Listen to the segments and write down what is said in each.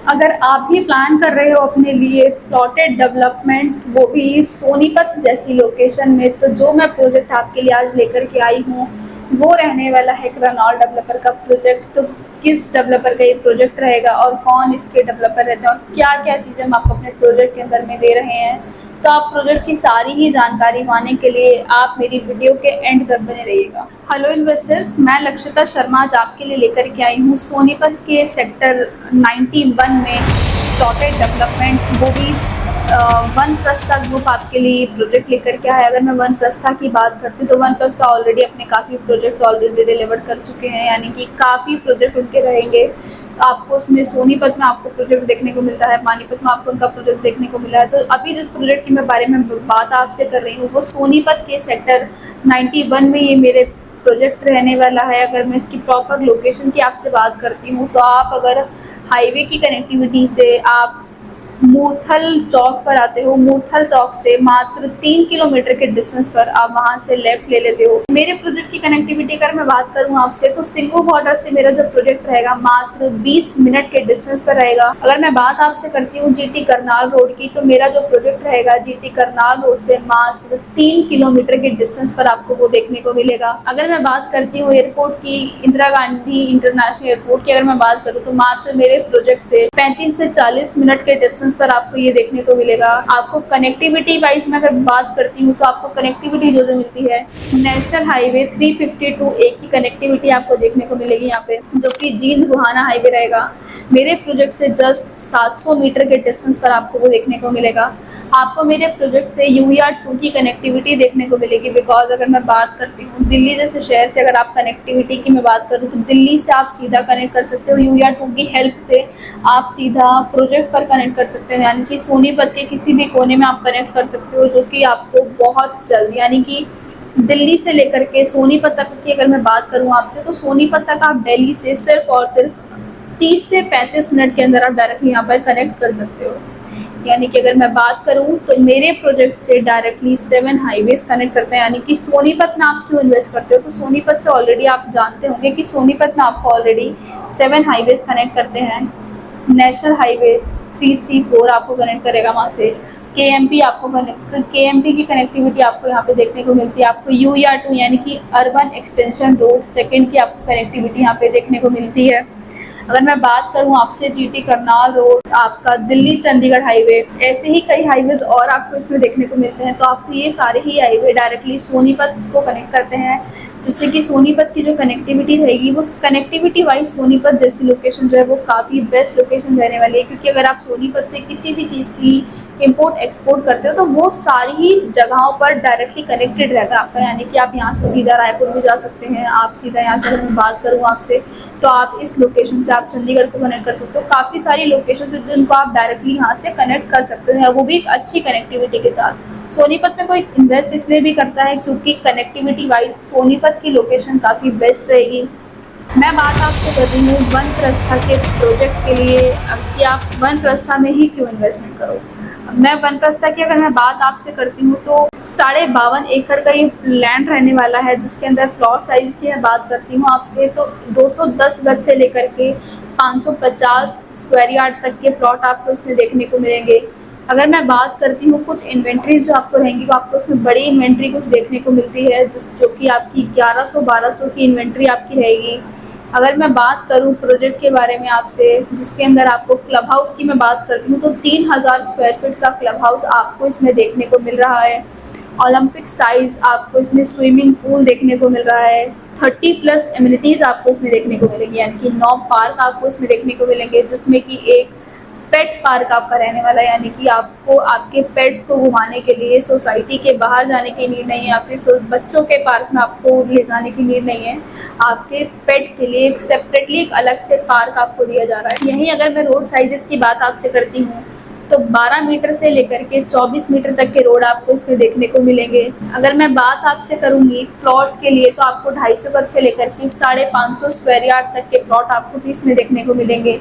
अगर आप भी प्लान कर रहे हो अपने लिए प्लॉटेड डेवलपमेंट, वो भी सोनीपत जैसी लोकेशन में, तो जो मैं प्रोजेक्ट आपके लिए आज लेकर के आई हूँ वो रहने वाला है रेनॉल्ट डेवलपर का प्रोजेक्ट। तो किस डेवलपर का ये प्रोजेक्ट रहेगा और कौन इसके डेवलपर रहते हैं और क्या क्या चीज़ें हम आपको अपने प्रोजेक्ट के अंदर में दे रहे हैं, तो आप प्रोजेक्ट की सारी ही जानकारी पाने के लिए आप मेरी वीडियो के एंड तक बने रहिएगा। हेलो इन्वेस्टर्स, मैं लक्षिता शर्मा आज आपके लिए लेकर के आई हूँ सोनीपत के सेक्टर 91 में प्लॉटेड डेवलपमेंट, वो भी वन प्रस्था ग्रुप आपके लिए प्रोजेक्ट लेकर के आया। अगर मैं वन प्रस्था की बात करती हूँ तो वन प्रस्था ऑलरेडी अपने काफ़ी प्रोजेक्ट्स ऑलरेडी डिलीवर कर चुके हैं, यानी कि काफ़ी प्रोजेक्ट उनके रहेंगे। आपको उसमें सोनीपत में आपको प्रोजेक्ट देखने को मिलता है, पानीपत में आपको उनका प्रोजेक्ट देखने को मिला है। तो अभी जिस प्रोजेक्ट की मैं बारे में बात आपसे कर रही हूँ वो सोनीपत के सेक्टर 91 में ये मेरे प्रोजेक्ट रहने वाला है। अगर मैं इसकी प्रॉपर लोकेशन की आपसे बात करती हूँ तो आप अगर हाईवे की कनेक्टिविटी से आप मूर्थल चौक पर आते हो, मूर्थल चौक से मात्र 3 किलोमीटर के डिस्टेंस पर आप वहां से लेफ्ट ले लेते हो। मेरे प्रोजेक्ट की कनेक्टिविटी अगर मैं बात करूं आपसे तो सिंगू बॉर्डर से मेरा जो प्रोजेक्ट रहेगा मात्र 20 मिनट के डिस्टेंस पर रहेगा। अगर मैं बात आपसे करती हूँ जीटी करनाल रोड की, तो मेरा जो प्रोजेक्ट रहेगा जीटी करनाल रोड से मात्र 3 किलोमीटर के डिस्टेंस पर आपको वो देखने को मिलेगा। अगर मैं बात करती हूँ एयरपोर्ट की, इंदिरा गांधी इंटरनेशनल एयरपोर्ट की अगर मैं बात करूँ तो मात्र मेरे प्रोजेक्ट से 35 से 40 मिनट के डिस्टेंस पर आपको ये देखने को मिलेगा। आपको कनेक्टिविटी वाइज में अगर बात करती हूँ तो आपको कनेक्टिविटी जो मिलती है नेशनल हाईवे 352A की कनेक्टिविटी आपको देखने को मिलेगी यहाँ पे, जो कि जींद गुहाना हाईवे रहेगा। मेरे प्रोजेक्ट से जस्ट 700 मीटर के डिस्टेंस पर आपको वो देखने को मिलेगा। आपको मेरे प्रोजेक्ट से UER2 की कनेक्टिविटी देखने को मिलेगी। बिकॉज अगर मैं बात करती हूँ दिल्ली जैसे शहर से, अगर आप कनेक्टिविटी की मैं बात करूँ तो दिल्ली से आप सीधा कनेक्ट कर सकते हो, UER2 की हेल्प से आप सीधा प्रोजेक्ट पर कनेक्ट कर सकते हो, यानी कि सोनीपत के किसी भी कोने में आप कनेक्ट कर सकते हो, जो कि आपको बहुत जल्द, यानी कि दिल्ली से लेकर के सोनीपत तक की अगर मैं बात करूँ आपसे, तो सोनीपत तक आप दिल्ली से सिर्फ और सिर्फ 30 से 35 मिनट के अंदर आप डायरेक्टली यहाँ पर कनेक्ट कर सकते हो। यानी कि अगर मैं बात करूं तो मेरे प्रोजेक्ट से डायरेक्टली 7 हाईवेज कनेक्ट करते हैं। यानी कि सोनीपत में आप क्यों इन्वेस्ट करते हो, तो सोनीपत से ऑलरेडी आप जानते होंगे कि सोनीपत में आपको ऑलरेडी 7 हाईवेज कनेक्ट करते हैं। नेशनल हाईवे 334 आपको कनेक्ट करेगा वहाँ से, KMP आपको KMP की कनेक्टिविटी आपको यहाँ पे देखने को मिलती है। आपको UER2 यानी कि अर्बन एक्सटेंशन रोड सेकंड की आपको कनेक्टिविटी यहाँ पे देखने को मिलती है। अगर मैं बात करूं आपसे जीटी करनाल रोड, आपका दिल्ली चंडीगढ़ हाईवे, ऐसे ही कई हाईवेज और आपको इसमें देखने को मिलते हैं। तो आपको ये सारे ही हाईवे डायरेक्टली सोनीपत को कनेक्ट करते हैं, जिससे कि सोनीपत की जो कनेक्टिविटी रहेगी वो कनेक्टिविटी वाइज सोनीपत जैसी लोकेशन जो है वो काफ़ी बेस्ट लोकेशन रहने वाली है। क्योंकि अगर आप सोनीपत से किसी भी चीज़ की इम्पोर्ट एक्सपोर्ट करते हो तो वो सारी ही जगहों पर डायरेक्टली कनेक्टेड रहता है आपका, यानी कि आप यहाँ से सीधा रायपुर भी जा सकते हैं। आप सीधा यहाँ से अगर मैं बात करूँ आपसे तो आप इस लोकेशन से आप चंडीगढ़ को कनेक्ट कर सकते हो। काफ़ी सारी लोकेशन जिनको आप डायरेक्टली यहाँ से कनेक्ट कर सकते हैं, वो भी एक अच्छी कनेक्टिविटी के साथ। सोनीपत में कोई इन्वेस्ट इसलिए भी करता है क्योंकि कनेक्टिविटी वाइज सोनीपत की लोकेशन काफ़ी बेस्ट रहेगी। मैं बात आपसे कर रही हूँ वन प्रस्था के प्रोजेक्ट के लिए कि आप वन प्रस्था में ही क्यों इन्वेस्टमेंट करो। मैं वन प्रस्था की अगर मैं बात आपसे करती हूँ तो 52.5 एकड़ का ये लैंड रहने वाला है, जिसके अंदर प्लॉट साइज की मैं बात करती हूँ आपसे तो 210 गज से लेकर के 550 स्क्वायर यार्ड तक के प्लॉट आपको इसमें देखने को मिलेंगे। अगर मैं बात करती हूँ कुछ इन्वेंट्रीज जो आपको रहेंगी, वो आपको उसमें बड़ी इन्वेंट्री कुछ देखने को मिलती है, जो कि आपकी 1100-1200 की इन्वेंट्री आपकी रहेगी। अगर मैं बात करूं प्रोजेक्ट के बारे में आपसे, जिसके अंदर आपको क्लब हाउस की मैं बात करती हूँ तो 3000 स्क्वायर फीट का क्लब हाउस आपको इसमें देखने को मिल रहा है। ओलंपिक साइज आपको इसमें स्विमिंग पूल देखने को मिल रहा है। 30+ एमिनिटीज़ आपको इसमें देखने को मिलेगी, यानी कि 9 पार्क आपको इसमें देखने को मिलेंगे, जिसमें कि एक पेट पार्क आपका रहने वाला है, यानी कि आपको आपके पेट्स को घुमाने के लिए सोसाइटी के बाहर जाने की नीड नहीं है, या फिर बच्चों के पार्क में आपको ले जाने की नीड नहीं है। आपके पेट के लिए सेपरेटली एक अलग से पार्क आपको दिया जा रहा है। यहीं अगर मैं रोड साइजेस की बात आपसे करती हूँ तो 12 मीटर से लेकर के 24 मीटर तक के रोड आपको इसमें देखने को मिलेंगे। अगर मैं बात आपसे करूंगी प्लॉट्स के लिए तो आपको 250 गज से लेकर के 550 स्क्वायर यार्ड तक के प्लॉट आपको इसमें देखने को मिलेंगे,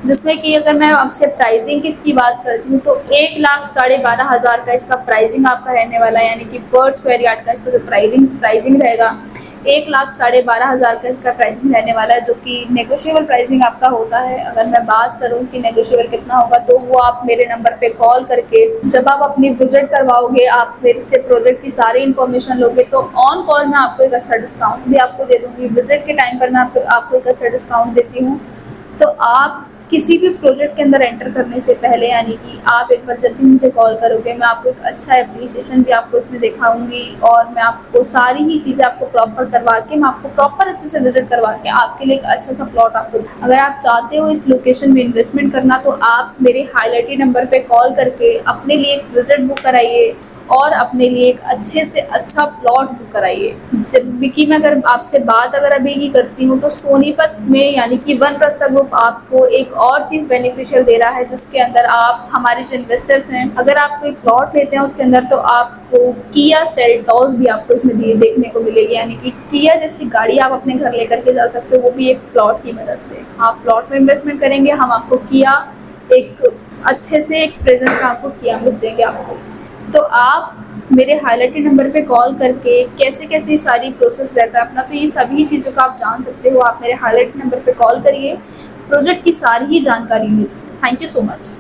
जिसमें कि अगर मैं आपसे प्राइसिंग की इसकी बात करती हूँ तो 1,12,500 का इसका प्राइसिंग आपका रहने वाला है, यानी कि पर स्क्वायर यार्ड का इसका जो प्राइसिंग रहेगा 1,12,500 का इसका प्राइसिंग रहने वाला है, जो कि नेगोशिएबल प्राइसिंग आपका होता है। अगर मैं बात करूं कि नेगोशिएबल कितना होगा, तो वो आप मेरे नंबर पे कॉल करके जब आप अपनी विजिट करवाओगे, आप मेरे से प्रोजेक्ट की सारी इन्फॉर्मेशन लोगे, तो ऑन कॉल मैं आपको एक अच्छा डिस्काउंट भी आपको दे दूँगी। विजिट के टाइम पर मैं आपको एक अच्छा डिस्काउंट देती हूँ। तो आप किसी भी प्रोजेक्ट के अंदर एंटर करने से पहले, यानी कि आप एक बार जब भी मुझे कॉल करोगे, मैं आपको एक अच्छा एप्रिसिएशन भी आपको इसमें दिखाऊंगी, और मैं आपको सारी ही चीज़ें आपको प्रॉपर करवा के, मैं आपको प्रॉपर अच्छे से विजिट करवा के आपके लिए एक अच्छा सा प्लॉट आपको, अगर आप चाहते हो इस लोकेशन में इन्वेस्टमेंट करना, तो आप मेरे हाईलाइटेड नंबर पे कॉल करके अपने लिए एक विजिट बुक कराइए और अपने लिए एक अच्छे से अच्छा प्लॉट बुक कराइए। जब भी मैं अगर आपसे बात अगर अभी की करती हूँ, तो सोनीपत में यानी कि वनप्रस्थ ग्रुप आपको एक और चीज़ बेनिफिशियल दे रहा है, जिसके अंदर आप हमारे जो इन्वेस्टर्स हैं, अगर आप कोई प्लॉट लेते हैं उसके अंदर, तो आपको किया सेल्टॉस भी आपको इसमें देखने को मिलेगी, यानी कि किया जैसी गाड़ी आप अपने घर लेकर के जा सकते हो, वो भी एक प्लॉट की मदद से। आप प्लॉट में इन्वेस्टमेंट करेंगे, हम आपको किया एक अच्छे से एक प्रेजेंट में आपको किया बुक देंगे आपको। तो आप मेरे हाईलाइटेड नंबर पे कॉल करके कैसे कैसे सारी प्रोसेस रहता है अपना, तो ये सभी चीज़ों का आप जान सकते हो। आप मेरे हाईलाइटेड नंबर पे कॉल करिए, प्रोजेक्ट की सारी ही जानकारी लीजिए। Thank you so much.